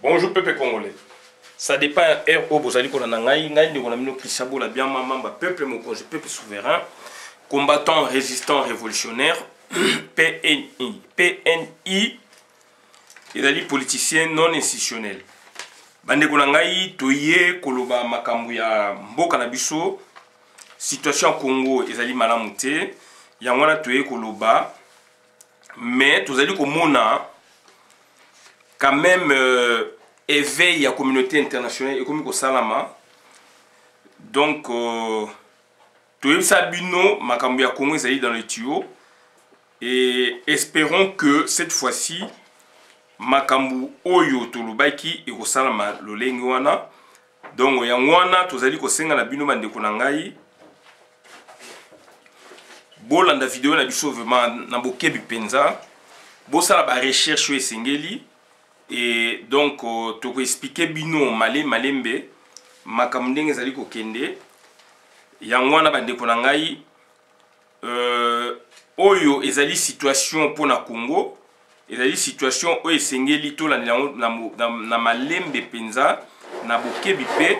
Bonjour peuple congolais. Ça dépend RO bozali ko na ngai ndi ko na mino Christian Bola bien mamba peuple mokonzi peuple souverain combattant résistant révolutionnaire PNI ezali politicien non institutionnel. Bande ko na ngai toye koloba makambo ya mboka na biso situation Congo ezali malamu te yango na toye koloba mais tozali komona quand même éveil à la communauté internationale et comme salama donc tout ça bino makambo ya Congo ezali dans le tuyau et espérons que cette fois-ci makambo oyo tolobaki e ko salama lolenge wana donc yango wana tozali ko senga na bino bandeko na ngai bolanda vidéo na biso vraiment na bokebi penza bosala ba recherche oyo esengeli. Et donc, tu peux expliquer bino malembe makambo ndenge ezali kokende yango wana bandeko na ngai oyo ezali situation pour na Congo ezali situation oyo esengeli tolandela na malembe penza na bokebi pe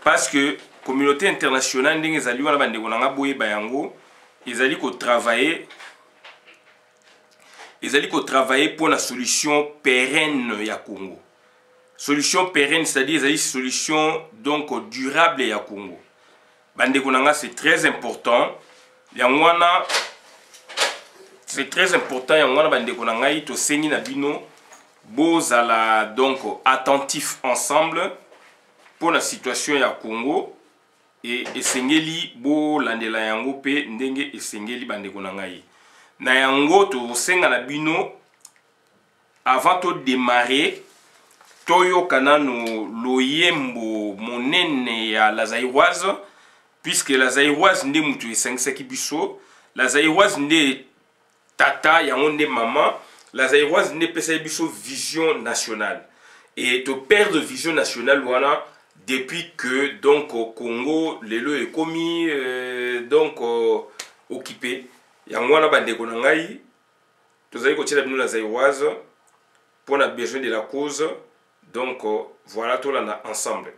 parce que communauté internationale ndenge ezali wana bandeko na nga boyeba yango ezali ko travailler pour la solution pérenne ya Congo. Solution pérenne, c'est-à-dire une solution donc durable ya Congo. Bande konanga c'est très important. Yangwana c'est très important yangwana bande konanga ito sengi na bino bozala donc attentif ensemble pour la situation ya Congo et esengeli bo landela yango pe ndenge esengeli bande konanga yi. Na yango to senga na bino avant de démarrer toyo kanano loyembo monene ya la Zaïroise puisque la Zaïroise nde mutu esengaki biso la Zaïroise nde tata yango nde maman la Zaïroise nde pesa biso vision nationale et to perdre vision nationale wana depuis que donc Congo lelo est commis donc occupé. Yango wana bandeko na ngai tozali kotiela bino la Zaïroise pour la besoin de la cause donc voilà tout là ensemble.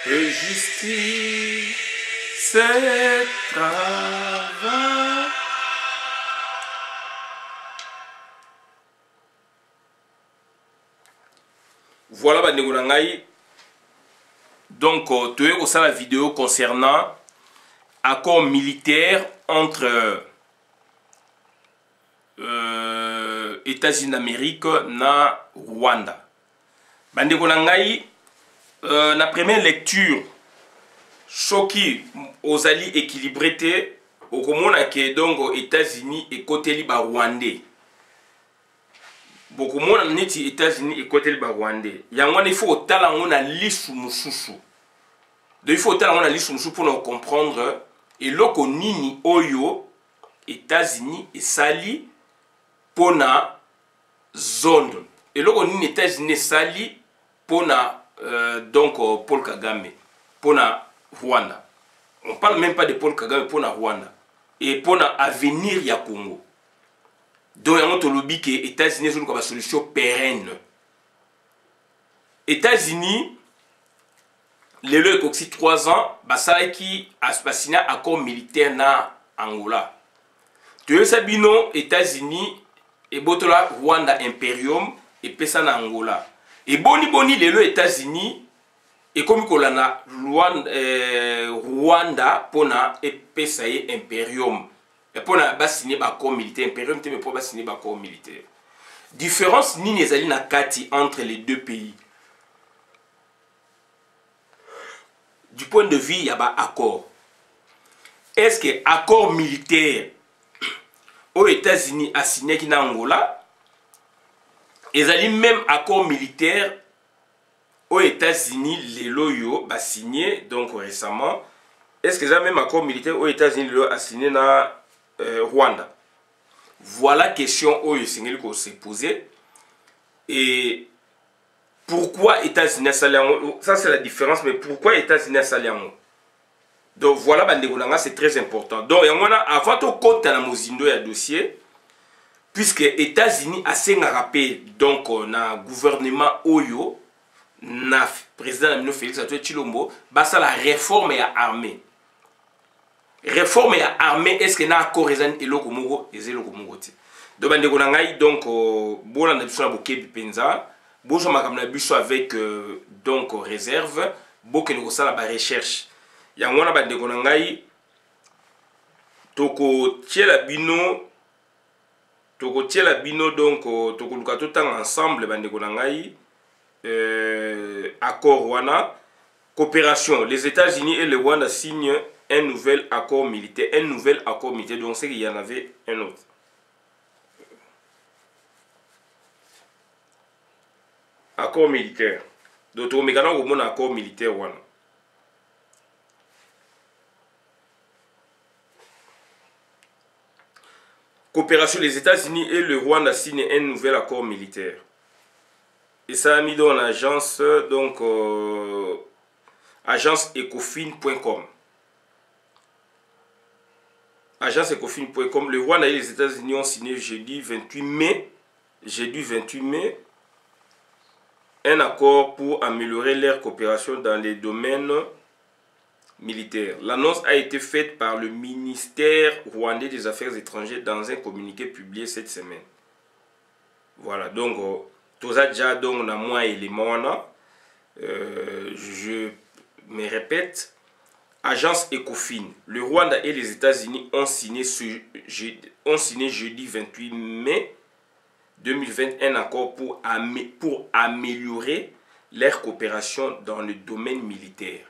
Et justice, c'est travail. Voilà, bandeko na ngai. Donc, tu es aussi la vidéo concernant accord militaire entre États-Unis d'Amérique na Rwanda. Bandeko na ngai. La première lecture, choqué aux alliés équilibrés, au commun que donc aux États-Unis et côté liba rwandais. Beaucoup de monde neti États-Unis et côté liba rwandais. Yango il faut talango na lisu mususu. Donc il faut talango na lisu mususu pour nous comprendre et loko nini oyo États-Unis et sali pour na zone. Et loko nini États-Unis sali pour na donc Paul Kagame pour la Rwanda. On ne parle même pas de Paul Kagame pour la Rwanda et pour l'avenir ya Congo. Donc on te lobby que les États-Unis sont une solution pérenne. États-Unis lelo ekoksi 3 ans basalaki signé accord militaire na Angola. Toyebisa bino États-Unis ebotola Rwanda Imperium epesa na Angola. Et boni lelo États-Unis ekomi kolanda Rwanda pona epesa ye Imperium. Et pona ba signé ba accord militaire Imperium te me po ba signé ba accord militaire. Différence nini ezali na kati entre les deux pays. Du point de vue, il y a un accord. Est-ce que l'accord militaire aux États-Unis a signé en Angola, et les même accord militaire aux États-Unis, les loyaux a signé donc récemment. Est-ce que le même accord militaire aux États-Unis a signé dans Rwanda? Voilà la question que s'est posée. Et pourquoi les États-Unis ont ça c'est la différence, mais pourquoi les États-Unis ont donc voilà, c'est très important. Donc avant de compter dans le dossier, puisque les États-Unis ont rappelé donc na gouvernement Oyo, na président Félix Antoine Tshilombo, ça la réforme et armée. Réforme et armée, est-ce que na accord ezan eloko moko ezelo komoko ti. Donc bandeko na ngai donc bona na biso na bokebi penza. Bonjour makamna biso avec donc réserve boke ni kosala ba recherche yango na bandeko na ngai toko tiela bino donc toko luka totanga ensemble bandeko na ngai accord wana coopération. Les États-Unis et le Rwanda signent un nouvel accord militaire, donc c'est qu'il y en avait un autre. Accord militaire. Donc, on a un accord militaire. Coopération, les États-Unis et le Rwanda signent un nouvel accord militaire. Et ça a mis dans l'agence, donc, agenceecofin.com. Agenceecofin.com. Le Rwanda et les États-Unis ont signé jeudi 28 mai. Un accord pour améliorer leur coopération dans les domaines militaires. L'annonce a été faite par le ministère rwandais des Affaires étrangères dans un communiqué publié cette semaine. Voilà, donc, tout ça déjà, donc, on a moins d'éléments. Je me répète, agence Ecofin. Le Rwanda et les États-Unis ont signé jeudi 28 mai 2020 un accord pour améliorer leur coopération dans le domaine militaire.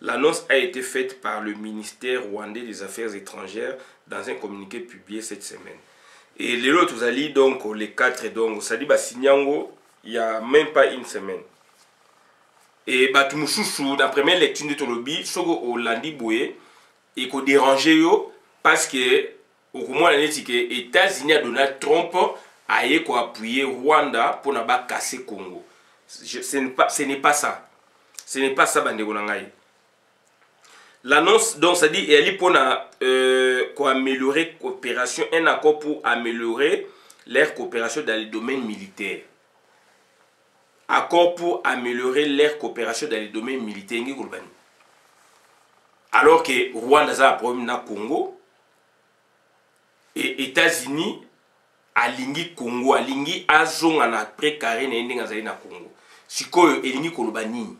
L'annonce a été faite par le ministère rwandais des Affaires étrangères dans un communiqué publié cette semaine. Et les autres, vous allez donc les 4 donc ça dit Sinyango il n'y a même pas une semaine. Et Batumushushu, la première lecture de Tolobi, Sogo au Landi Boué, et qu'on dérangeait yo parce que au moment où les États-Unis a Donald Trump a appuyé Rwanda pour ne pas casser Congo. Ce n'est pas ça. Ce n'est pas ça, Bandego Nangaï. L'annonce, donc, ça dit, elle est pour améliorer coopération, un accord pour améliorer leur coopération dans les domaines militaires. Accord pour améliorer leur coopération dans les domaines militaires. Alors que Rwanda a un problème dans le Congo, et États-Unis alingi Congo, alingi azong na précaré na Congo. Sikoyo elingi koloba nini.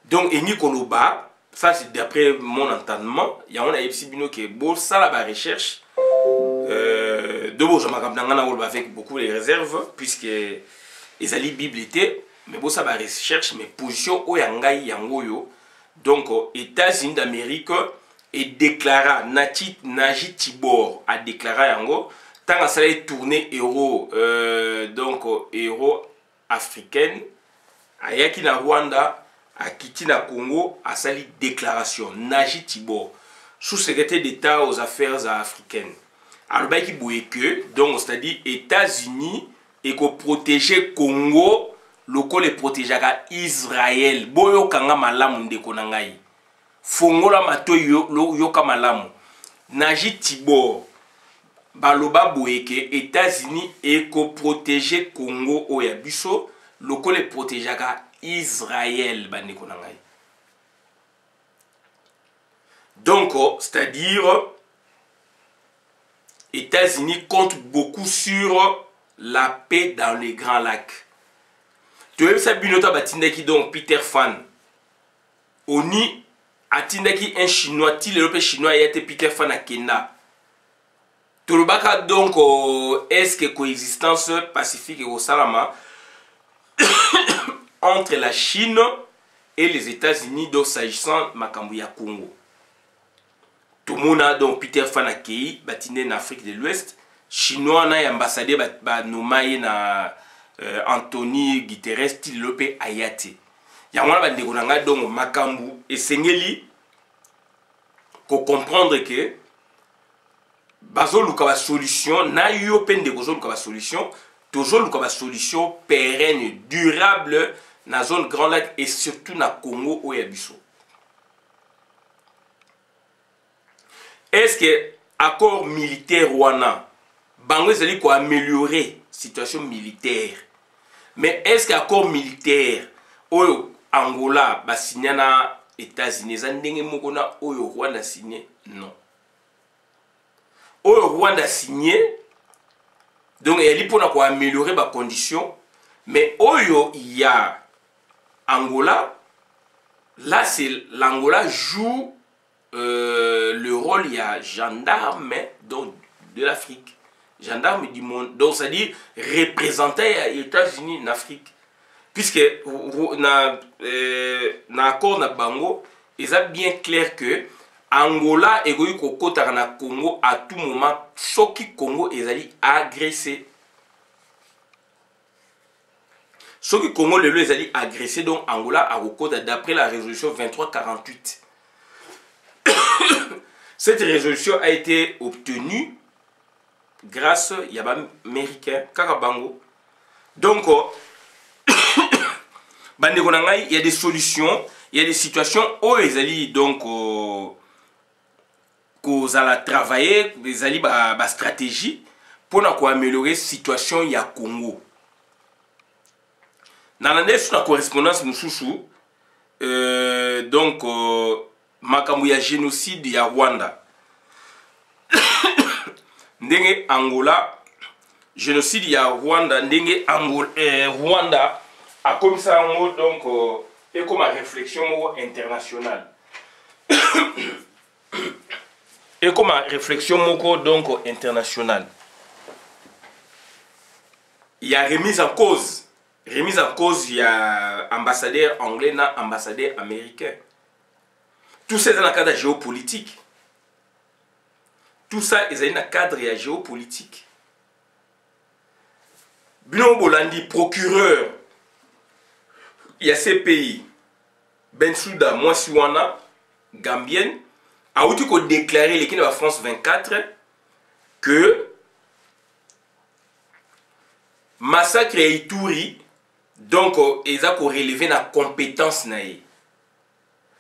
Donc elingi koloba, ça c'est d'après mon entendement, il y a un bino qui est beau, ça la recherche. De beau je m'accorde avec beaucoup de réserves puisque les alliés Bible étaient, mais bon ça va recherche mes positions au yangai yangoyo. Donc États-Unis d'Amérique et déclara Najit Tibor a déclaré yango tant que ça allait tourner héros donc héros africaine ayaki na Rwanda a quitté na Congo a sali déclaration Najit Tibor sous-secrétaire d'État aux affaires africaines alors bah qui bouille que donc c'est-à-dire États-Unis et ko protéger Congo loko les protéger Israël boyo kanga malamu ndeko na ngai fongola mato yoka malamu Najit Tibor baloba boyeke États-Unis eko protéger Congo oya biso lokole protégeaka Israël bandeko na ngai. Donc c'est-à-dire États-Unis comptent beaucoup sur la paix dans les Grands Lacs. Tu vois ça binota batindaki donc Peter Fan. Oni atindaki un chinois, ti le chinois yate Peter Fan à Kenya. Tolobaka donc est-ce que coexistence pacifique et au salama entre la Chine et les États-Unis donc s'agissant makambu ya Congo. Tout le monde a donc Peter Fan Akei batine en Afrique de l'Ouest, chinois na ambassadeur ba nommé na Anthony Guterres ti lope ayate. Ya mwana ba ndeko nanga donc makambu esengeli ko comprendre que bazo luka ba solution na yo pe ndeko zo luka ba solution, toujours luka ba solution pérenne durable na zone Grand Lac et surtout na Congo oya biso. Est-ce que accord militaire wana bango ezali ko améliorer situation militaire, mais est-ce que accord militaire oyo Angola ba signé na États-Unis za ndenge moko na oyo Rwanda signé? Non. Oyo Rwanda signé donc elle pour ko améliorer ba conditions, mais oyo il y a Angola là c'est l'Angola joue le rôle, il y a gendarme donc, de l'Afrique, gendarme du monde, donc c'est-à-dire représentant les États-Unis en Afrique. Puisque dans l'accord na Bango, il est bien clair que Angola et Kota na Congo à tout moment, ce qui Congo est agressé. Ce qui Congo est allé agressé, donc Angola a Kota d'après la résolution 2348. Cette résolution a été obtenue grâce à Yabam américain Kakabango. Donc, il y a des solutions, il y a des situations où ils allaient donc travailler, ils allaient une stratégie pour améliorer la situation ya Congo. Dans la correspondance Moussoussou, donc makambu ya génocide ya Rwanda. Ndenge Angola, génocide ya Rwanda, ndenge Angola, Rwanda a comme ça donc et comme une réflexion internationale. Et comme une réflexion donc internationale. Il y a remise en cause. Remise en cause, il y a ambassadeur anglais na ambassadeur américain. Tout ça est dans le cadre géopolitique. Tout ça est dans le cadre géopolitique. Bino Bolandi, procureur, il y a ces pays, Bensouda, Mwasiwana, Gambienne, a aussi déclaré l'équipe de la France 24 que massacre et Ituri, donc ils ont relevé la compétence naïe.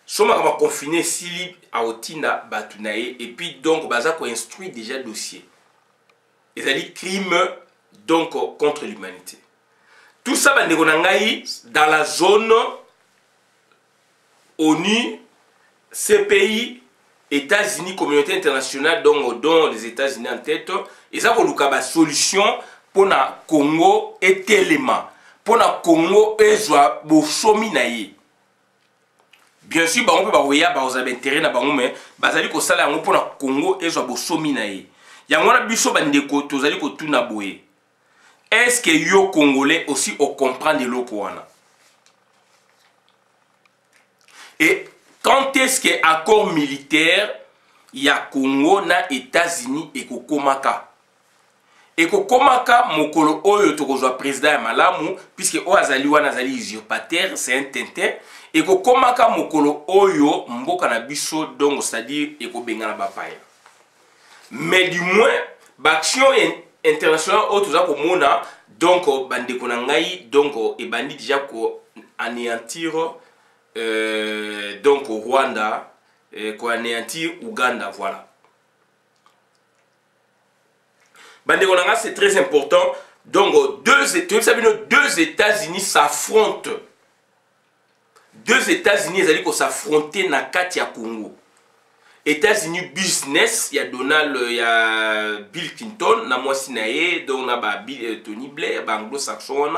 Soma va confiner Sili à Otina Batunae et puis donc baza instruit déjà le dossier. Ils ont dit crime donc contre l'humanité. Tout ça dans la zone ONU, CPI, États-Unis, communauté internationale dont les États-Unis en tête, ils ont une solution pour le Congo et Téléma. Pour le Congo et Zoa Bosomi naïe. Bien sûr, on peut voir un intérêt na bango mais bazali ko sala yango pona Congo et zo bosomi na ye. Yango na biso bandeko tozali ko tuna boye. Est-ce que yo Congolais aussi on comprend de loko wana? Et quand est-ce que accord militaire ya Congo na États-Unis et kokomaka? Et kokomaka mokolo oyo tokozwa président ya malamu puisque o azali wana azali usurpateur, c'est un tintin. Et kokomaka mokolo oyo mboka na biso donc c'est-à-dire ekobenga na bapaya. Mais du moins l'action internationale autre za komona donc bandeko na ngai donc ebandi déjà ko anéantir donc au Rwanda ko anéantir Uganda voilà. C'est très important. Donc, deux États-Unis s'affrontent. Deux États-Unis s'affrontent dans le Congo. États-Unis business, il y a Donald, il y a Bill Clinton, na moi sinae, donc na Tony Blair, anglo-saxon.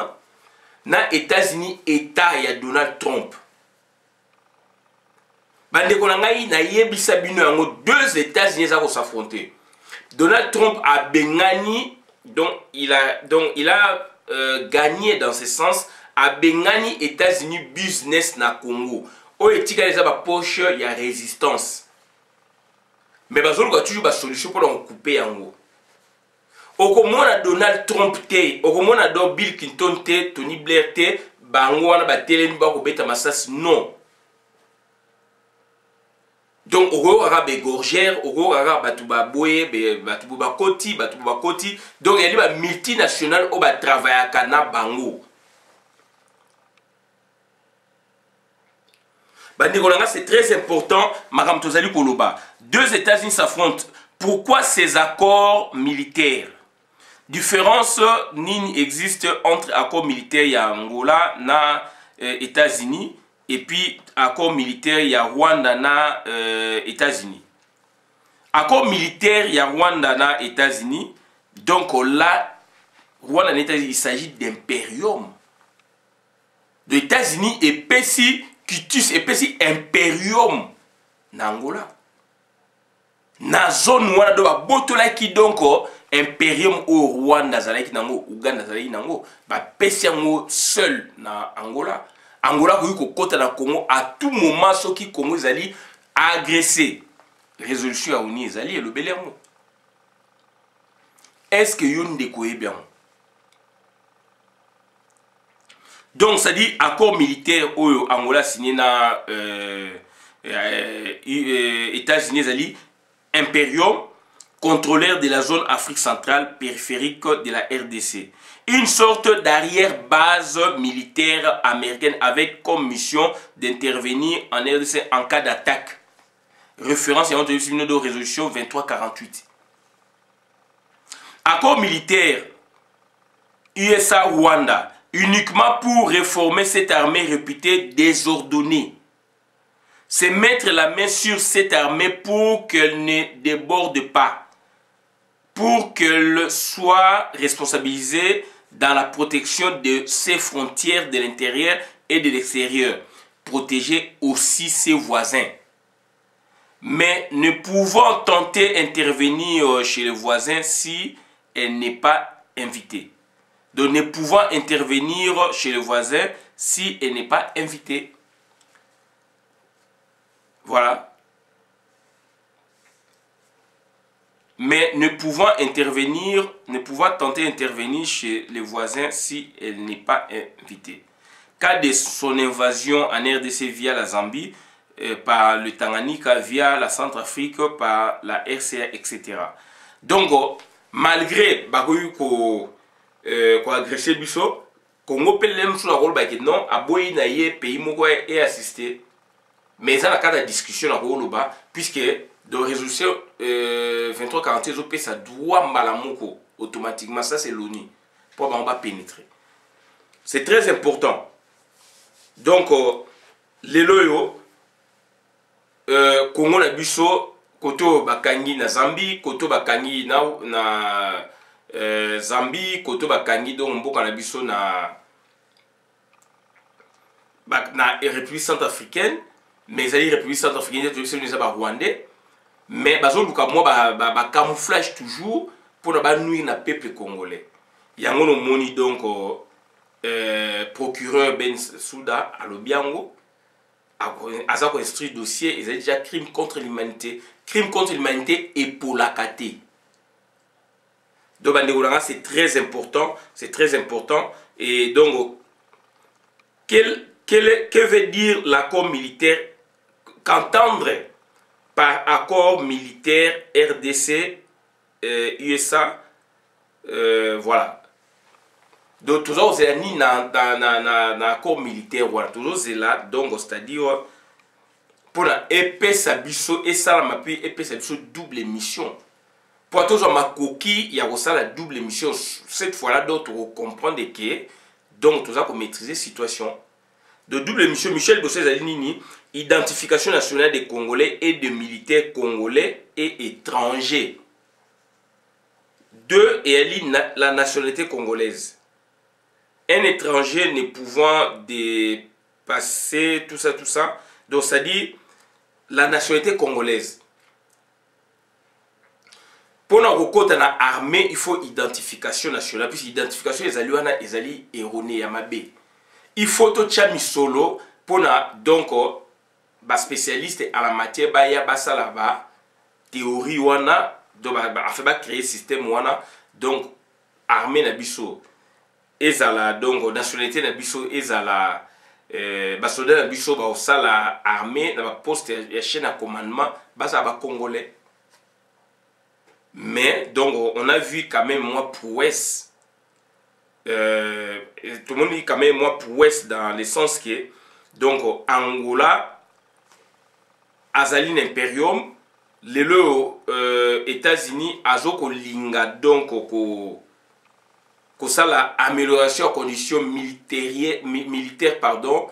Na États-Unis État, il y a Donald Trump. Deux États-Unis s'affronter. Donald Trump a bengani, donc il a gagné dans ce sens, a bengani États-Unis business na Congo. Au etika les aba poche, il y a résistance. Mais il y a toujours une solution pour couper en haut. Au comment Donald Trump te, au comment Bill Clinton te, Tony Blair te, bango wana ba telemi ba ko beta masas non. Donc au aura be gorgère, au aura batuba boye, batuba koti. Donc il y a des multinationales au ba travailler kana bango. C'est très important. Madame Tozali Koloba. Deux États-Unis s'affrontent. Pourquoi ces accords militaires? Différence ni existe entre accords militaires il y a Angola na États-Unis et puis accord militaire il y a Rwanda na États-Unis. Accord militaire il y a Rwanda na États-Unis. Donc là, Rwanda na États-Unis, il s'agit d'impérium. De États-Unis et Pessi Kitus et puis impérium na Angola. Na zone wana do ba botola ki donc impérium au Rwanda zalaki nango, Uganda zalaki nango, ba pesi yango seul na Angola. Angola ko kota na Congo à tout moment soki Congo zali agressé. Résolution à Oni zali et le belermo. Est-ce que yon de koye bien? Donc, ça dit accord militaire au Angola signé dans États-Unis, Imperium, contrôleur de la zone Afrique centrale périphérique de la RDC. Une sorte d'arrière-base militaire américaine avec comme mission d'intervenir en RDC en cas d'attaque. Référence à notre résolution 2348. Accord militaire USA-Rwanda. Uniquement pour réformer cette armée réputée désordonnée. C'est mettre la main sur cette armée pour qu'elle ne déborde pas. Pour qu'elle soit responsabilisée dans la protection de ses frontières de l'intérieur et de l'extérieur. Protéger aussi ses voisins. Mais ne pouvant tenter d'intervenir chez les voisins si elle n'est pas invitée. De ne pouvant intervenir chez le voisin si elle n'est pas invitée. Voilà. Mais ne pouvant tenter d'intervenir chez les voisins si elle n'est pas invitée. Cas de son invasion en RDC via la Zambie, par le Tanganyika, via la Centrafrique, par la RCA, etc. Donc, malgré Bagouyuko, ko agressé biso Congo pelem sous la rôle ba que non aboyi na ye pays moko et assisté mais ça la cas de discussion na rôle ba puisque de résolution 2340 zo pe ça doit malamoko automatiquement ça c'est l'ONU pour on va pénétrer. C'est très important. Donc les loyo Congo na biso koto bakangi na Zambie, koto bakangi na Zambie, koto bakangi donc mboka na biso na République centrafricaine, mais les République centrafricaine c'est les Rwandais, mais bazo luka mo ba camouflage toujours pour na ba nuire na peuple congolais. Yango no moni donc procureur Ben Souda à Lobiango a instruit dossier, ils ont déjà crime contre l'humanité et pour la caté. Donc, c'est très important. C'est très important. Et donc, que veut dire l'accord militaire? Qu'entendre par accord militaire RDC, USA, voilà. Donc, toujours, c'est dans l'accord militaire, voilà. Toujours, c'est là. Donc, c'est-à-dire, pour la épée, ça biso, et ça, la épée, ça biso, double mission. Pour toujours ma coquille, il y a aussi la double émission. Cette fois-là, d'autres comprendre que donc tout ça pour maîtriser la situation. De double émission, Michel Bossé Zalinini, identification nationale des Congolais et des militaires congolais et étrangers. 2. Et la nationalité congolaise. Un étranger ne pouvant dépasser tout ça. Donc, ça dit la nationalité congolaise. Pour nous dans l'armée, il faut identification nationale. Puis identification, ils allaient erroné à ma B. Il faut tout ça solo pour donc spécialiste à la matière, il y a la théorie wana donc fait créer système wana donc armée na biso ezala donc nationalité na biso ezala soldat na biso ba osala armée na poste ya chaîne à commandement basa ba congolais. Mais donc on a vu quand même moi prouesse tout le monde dit quand même moi prouesse dans le sens que donc Angola Azaline Imperium les États-Unis azoko linga donc ko sala amélioration conditions militaires pardon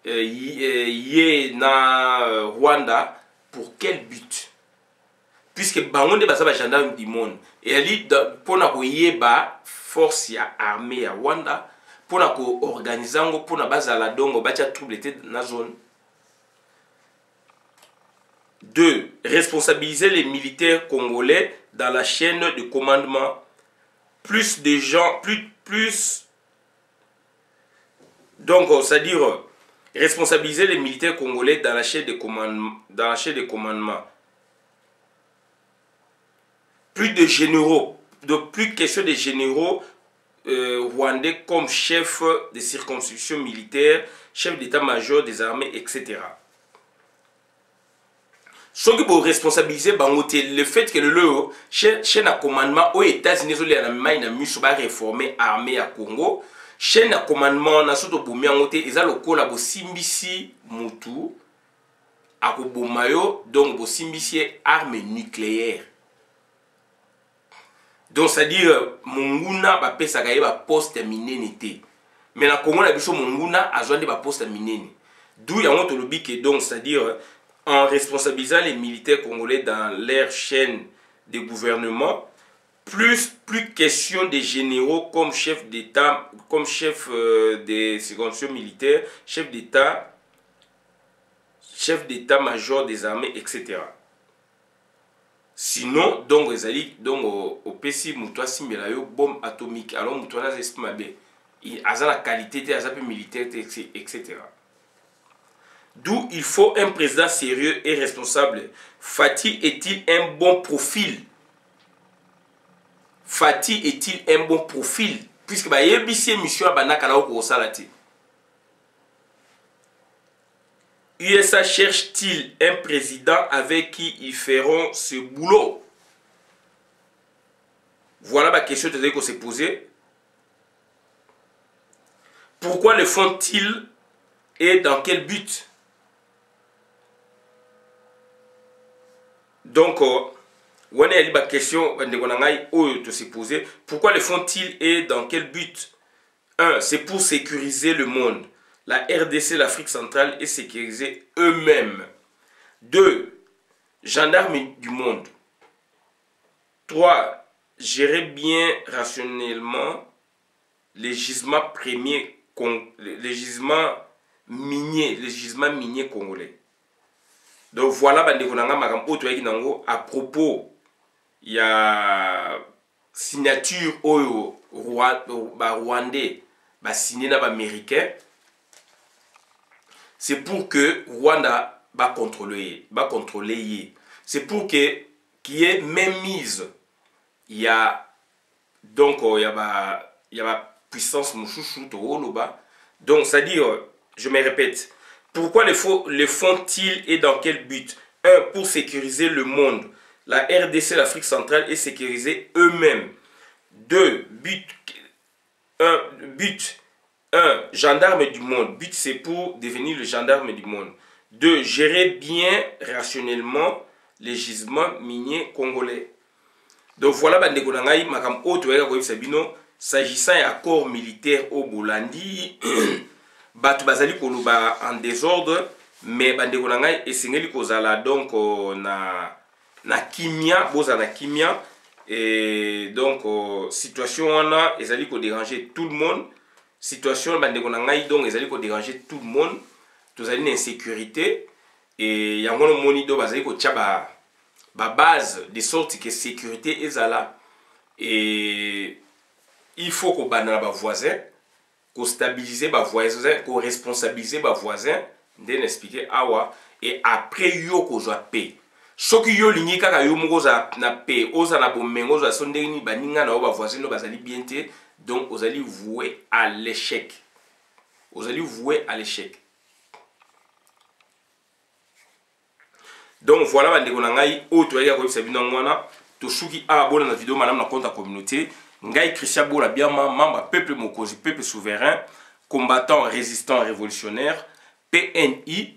yé na Rwanda pour quel but? Puisque bangonde basaba gendarme du monde et ali pona ko yeba force ya armée ya Rwanda pona ko organizango pona bazala dongo bacha trouble na zone. 2. Responsabiliser les militaires congolais dans la chaîne de commandement. Plus de gens, plus donc c'est-à-dire responsabiliser les militaires congolais dans la chaîne de commandement. Plus de généraux, donc plus question de généraux rwandais comme chef de circonscription militaire, chef d'état-major des armées, etc. Ce qui peut responsabiliser le fait que le chaîne à commandement aux États-Unis a réformé l'armée à Congo, chaîne à commandement na soto bomi angote eza lokola bo simbisi mutu akobomayo donc bo simbisi arme nucléaire. Donc c'est-à-dire monguna ba pesa ka ba poste minene te. Mais na Congo na biso monguna azwande ba poste minene. D'où yango to lobi que donc c'est-à-dire en responsabilisant les militaires congolais dans leur chaîne de gouvernement, plus question des généraux comme chef d'État, comme chef des circonscriptions militaires, chef d'état-major des armées, etc. Sinon, donc, au PC, moutoua simbelayo bombe atomique. Alors, moutoua n'a pas il a la qualité de militaire, etc. D'où il faut un président sérieux et responsable. Fati est-il un bon profil? Fati est-il un bon profil? Puisque bah yebisi mission abanakala ko salati. USA cherche-t-il un président avec qui ils feront ce boulot? Voilà la question qu'on s'est posée. Pourquoi le font-ils et dans quel but? Donc, on a une question de se poser. Pourquoi le font-ils et dans quel but? 1. C'est pour sécuriser le monde. La RDC, l'Afrique centrale, et sécuriser eux-mêmes. 2. Gendarmes du monde. 3. Gérer bien rationnellement les gisements premiers, les gisements miniers congolais. Donc voilà, à propos, il y a signature au Rwandais, signé dans l'Américain. C'est pour que Rwanda va contrôler. C'est pour que qu'il y ait même mise. Il y a donc il y a puissance mouchouchou donc c'est-à-dire, je me répète, pourquoi le font-ils et dans quel but? 1. Pour sécuriser le monde, la RDC, l'Afrique centrale, et sécuriser eux-mêmes. 2. But 1. Gendarme du monde. But, c'est pour devenir le gendarme du monde. 2. Gérer bien rationnellement les gisements miniers congolais. Donc voilà bandeko na ngai makam oto ya ko bino s'agissant ya accord militaire au Bolandi batu bazali koloba en désordre mais bandeko na ngai esengeli kozala donc na kimia boza na kimia et donc situation wana ezali ko déranger tout le monde situation bandeko na ngai donc ezali ko déranger tout le monde tozali na insécurité et yango no moni do bazali ko tia ba base de sorte que sécurité ezala et il faut qu'on banne ba voisin qu'on stabiliser ba voisin qu'on responsabiliser ba voisinnden expliquer awa et après yo ko zo paix soki yo lingi kaka yo moko za na paix oza na bomengo za sondeni baninga na ba voisin no bazali bien te donc vous allez vouer à l'échec vous allez vouer à l'échec. Donc voilà bandeko na ngai oto ya ko bisa bino ngwana to suki abona na vidéo madame na compte communauté ngai Christian Bola Biama membre peuple mokozi peuple souverain combattant résistant révolutionnaire PNI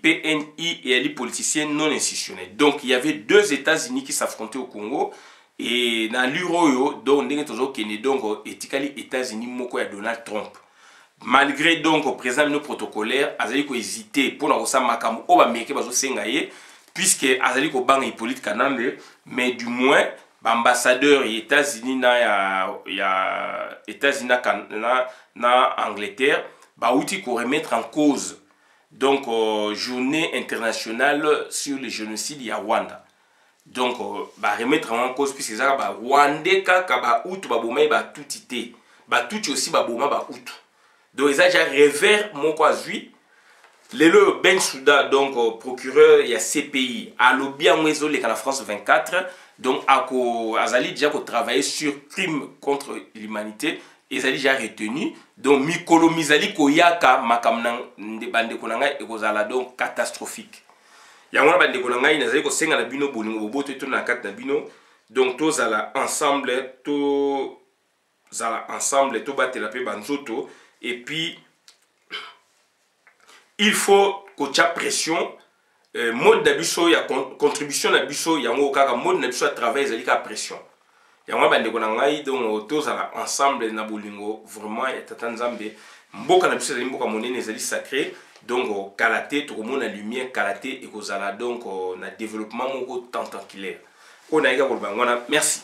et les politiciens non institutionnels. Donc il y avait deux États-Unis qui s'affrontaient au Congo et dans l'Uroyo donc ndenge tozo kene donc etikali États-Unis moko ya Donald Trump. Malgré donc au président no protocolaire azali ko hésiter pour na kosa makamu o ba meke bazo senga ye puisque azali ko banga Hippolyte Kanambe mais du moins ambassadeur des États-Unis ya États-Unis na Angleterre ba outi ko remettre en cause donc journée internationale sur le génocide ya Rwanda. Donc ba remettre en cause puisque ça ba Rwandais kaka ba outu ba bomai ba tutité ba tuti aussi ba boma ba outu. Donc ils a déjà revers moko azui Lelo Ben Souda, donc procureur, il y a CPI, à l'objet en la France 24, donc Azali déjà travaillé sur crime contre l'humanité, et Azali déjà retenu, donc Mikolo Mizali Koyaka, Makamnan, de bande konanga, et Kozala donc catastrophique. Il y a un bande konanga, il y a un senga nabino, bolingo, bobo, tout na kat nabino, donc tous à ensemble, tout battre la paix, banzoto, et puis il faut que tu aies pression. Mode d'abisso, il y a contribution d'abisso, il y a un mode d'abisso à travailler, il y a pression. Il y a un bande de donc tous ensemble, Nabolingo, vraiment, il y a Tatanzambe. Mboka d'abisso, il y a un monnaie, sacré. Donc, Kalaté, tout le monde a lumière, Kalaté, et Kozala, donc, on a développement tentanculaire. On a également, merci.